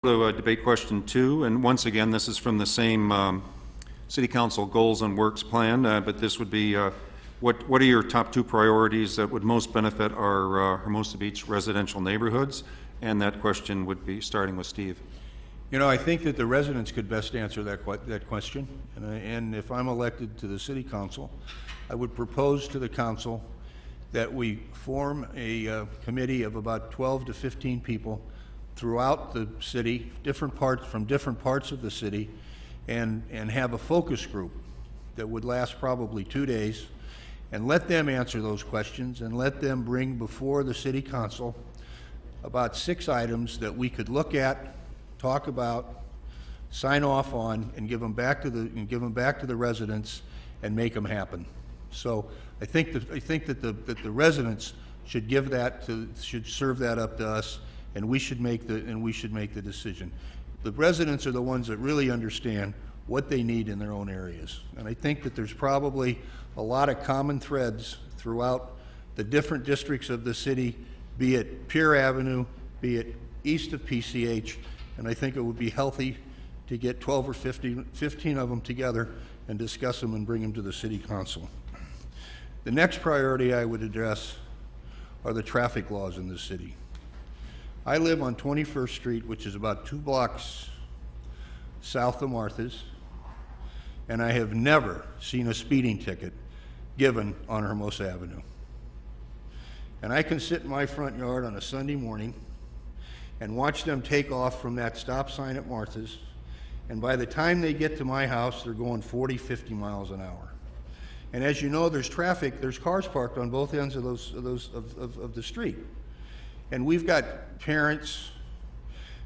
So, debate question 2, and once again, this is from the same City Council Goals and Works Plan, but this would be what are your top 2 priorities that would most benefit our Hermosa Beach residential neighborhoods? And that question would be starting with Steve. You know, I think that the residents could best answer that question. And if I'm elected to the City Council, I would propose to the Council that we form a committee of about 12 to 15 people throughout the city, from different parts of the city, and have a focus group that would last probably 2 days, and let them answer those questions, and let them bring before the City Council about 6 items that we could look at, talk about, sign off on, and give them back to the residents and make them happen. So I think that the residents should should serve that up to us, and we should make the decision. The residents are the ones that really understand what they need in their own areas. And I think that there's probably a lot of common threads throughout the different districts of the city, be it Pier Avenue, be it east of PCH, and I think it would be healthy to get 12 or 15 of them together and discuss them and bring them to the City Council. The next priority I would address are the traffic laws in the city. I live on 21st Street, which is about 2 blocks south of Martha's, and I have never seen a speeding ticket given on Hermosa Avenue. And I can sit in my front yard on a Sunday morning and watch them take off from that stop sign at Martha's, and by the time they get to my house, they're going 40, 50 miles an hour. And as you know, there's traffic, there's cars parked on both ends of the street. And we've got parents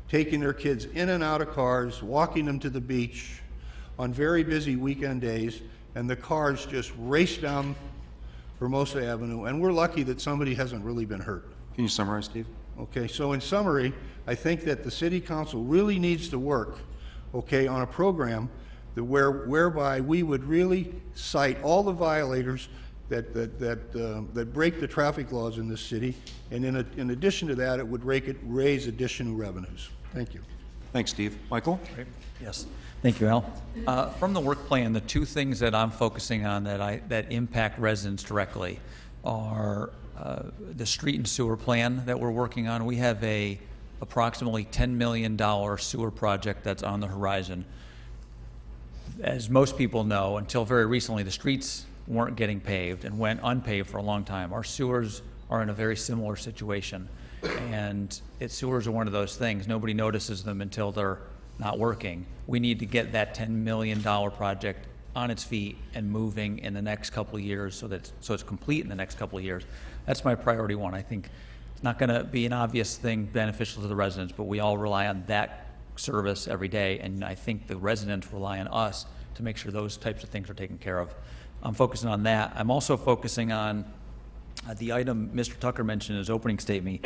taking their kids in and out of cars, walking them to the beach on very busy weekend days, and the cars just race down Hermosa Avenue, and we're lucky that somebody hasn't really been hurt. Can you summarize, Steve? Okay, so in summary, I think that the City Council really needs to work, okay, on a program that whereby we would really cite all the violators that break the traffic laws in this city, and in addition to that, it would raise additional revenues. Thank you. Thanks, Steve. Michael? Great. Yes. Thank you, Al. From the work plan, the 2 things that I'm focusing on that impact residents directly are the street and sewer plan that we're working on. We have a approximately $10 million sewer project that's on the horizon. As most people know, until very recently, the streets weren't getting paved and went unpaved for a long time. Our sewers are in a very similar situation, and sewers are one of those things. Nobody notices them until they're not working. We need to get that $10 million project on its feet and moving in the next couple of years so it's complete in the next couple of years. That's my priority 1. I think it's not going to be an obvious thing beneficial to the residents, but we all rely on that service every day, and I think the residents rely on us to make sure those types of things are taken care of. I'm focusing on that. I'm also focusing on the item Mr. Tucker mentioned in his opening statement.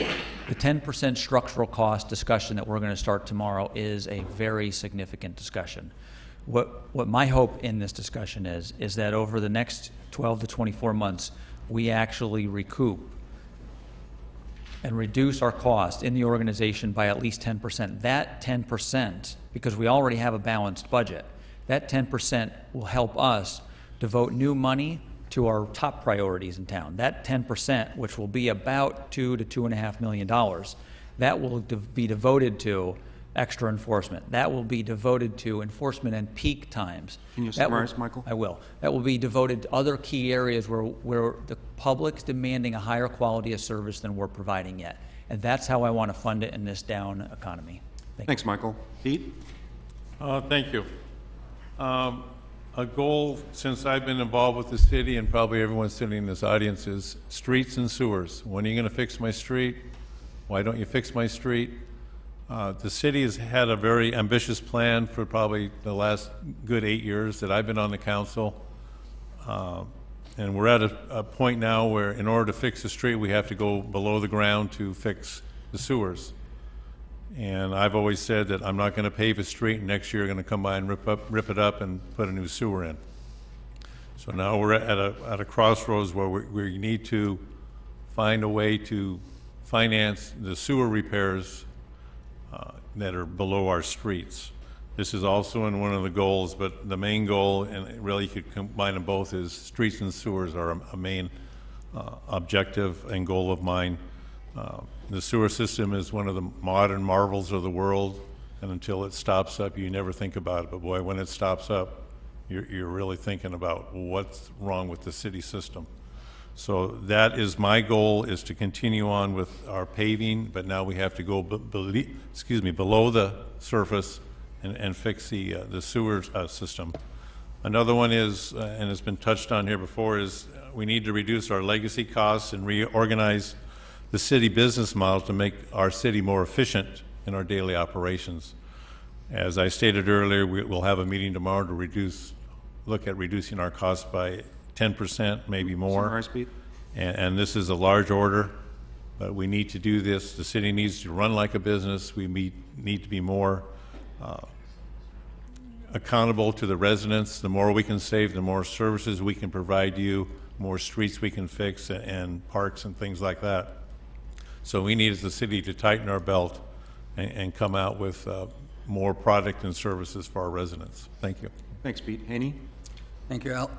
The 10% structural cost discussion that we're going to start tomorrow is a very significant discussion. What my hope in this discussion is that over the next 12 to 24 months, we actually recoup and reduce our cost in the organization by at least 10%. That 10%, because we already have a balanced budget, that 10% will help us devote new money to our top priorities in town. That 10%, which will be about $2 to $2.5 million, that will be devoted to extra enforcement. That will be devoted to enforcement and peak times. Can you summarize, Michael? I will. That will be devoted to other key areas where the public's demanding a higher quality of service than we're providing yet. And that's how I want to fund it in this down economy. Thanks, Michael. Pete? Thank you. A goal since I've been involved with the city, and probably everyone sitting in this audience, is streets and sewers. When are you going to fix my street? Why don't you fix my street? The city has had a very ambitious plan for probably the last good 8 years that I've been on the council. And we're at a point now where in order to fix the street, we have to go below the ground to fix the sewers. And I've always said that I'm not going to pave a street, and next year going to come by and rip it up and put a new sewer in. So now we're at a crossroads where we need to find a way to finance the sewer repairs that are below our streets. This is also in one of the goals, but the main goal, and really you could combine them both, is streets and sewers are a main objective and goal of mine. The sewer system is one of the modern marvels of the world, and until it stops up, you never think about it. But boy, when it stops up, you're really thinking about what's wrong with the city system. So that is my goal, is to continue on with our paving, but now we have to go below the surface and fix the sewer system. Another one is, and it's been touched on here before, is we need to reduce our legacy costs and reorganize the city business model to make our city more efficient in our daily operations. As I stated earlier, we'll have a meeting tomorrow to look at reducing our costs by 10%, maybe more. Summarize, Pete. And this is a large order, but we need to do this. The city needs to run like a business. We need to be more accountable to the residents. The more we can save, the more services we can provide you, more streets we can fix, and parks and things like that. So we need, as the city, to tighten our belt and come out with more product and services for our residents. Thank you. Thanks, Pete. Haney? Thank you, Al.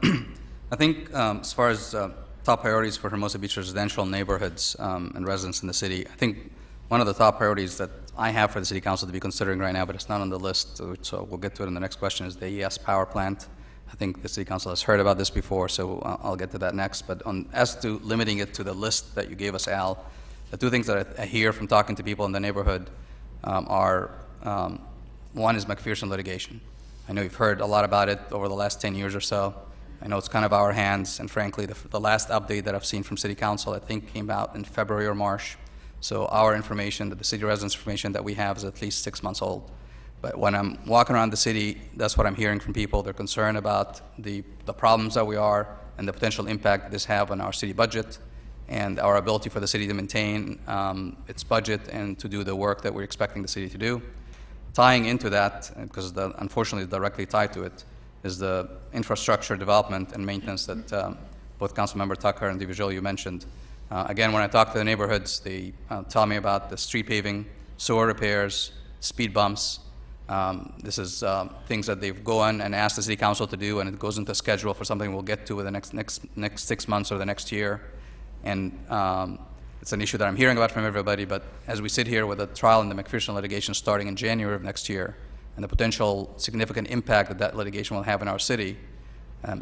I think as far as top priorities for Hermosa Beach residential neighborhoods and residents in the city, I think one of the top priorities that I have for the City Council to be considering right now, but it's not on the list, so we'll get to it in the next question, is the AES power plant. I think the City Council has heard about this before, so I'll get to that next. But as to limiting it to the list that you gave us, Al, the two things that I hear from talking to people in the neighborhood are, one is McPherson litigation. I know you've heard a lot about it over the last 10 years or so. I know it's kind of our hands, and frankly, the last update that I've seen from City Council, I think, came out in February or March. So our information, the city residents' information that we have, is at least 6 months old. But when I'm walking around the city, that's what I'm hearing from people. They're concerned about the problems that we are and the potential impact this have on our city budget and our ability for the city to maintain its budget and to do the work that we're expecting the city to do. Tying into that, because unfortunately directly tied to it, is the infrastructure development and maintenance that both Councilmember Tucker and individual you mentioned. Again, when I talk to the neighborhoods, they tell me about the street paving, sewer repairs, speed bumps. This is things that they've gone and asked the City Council to do, and it goes into a schedule for something we'll get to in the next 6 months or the next year. And it's an issue that I'm hearing about from everybody, but as we sit here with a trial in the McPherson litigation starting in January of next year, and the potential significant impact that litigation will have in our city,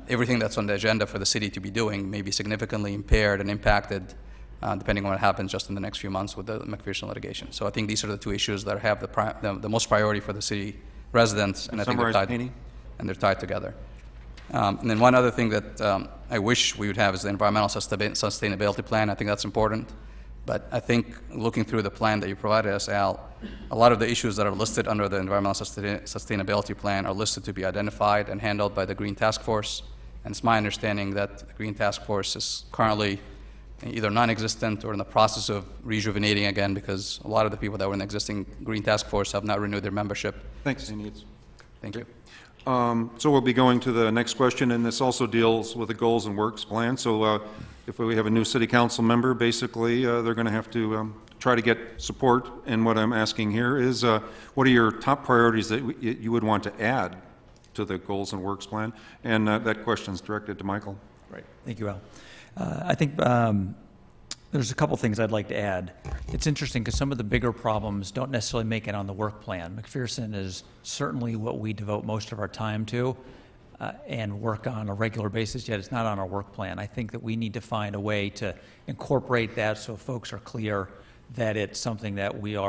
everything that's on the agenda for the city to be doing may be significantly impaired and impacted depending on what happens just in the next few months with the McPherson litigation. So I think these are the two issues that have the most priority for the city residents, and I think they're tied together. And then one other thing that I wish we would have is the environmental sustainability plan. I think that's important. But I think looking through the plan that you provided us, Al, a lot of the issues that are listed under the environmental sustainability plan are listed to be identified and handled by the Green Task Force. And it's my understanding that the Green Task Force is currently either non-existent or in the process of rejuvenating again, because a lot of the people that were in the existing Green Task Force have not renewed their membership. Thanks, Haney. Thank you. So we'll be going to the next question, and this also deals with the goals and works plan. So if we have a new city council member, basically they're going to have to try to get support. And what I'm asking here is, what are your top priorities that you would want to add to the goals and works plan? And that question is directed to Michael. Right. Thank you, Al. I think there's a couple things I'd like to add. It's interesting because some of the bigger problems don't necessarily make it on the work plan. McPherson is certainly what we devote most of our time to and work on a regular basis, yet it's not on our work plan. I think that we need to find a way to incorporate that so folks are clear that it's something that we are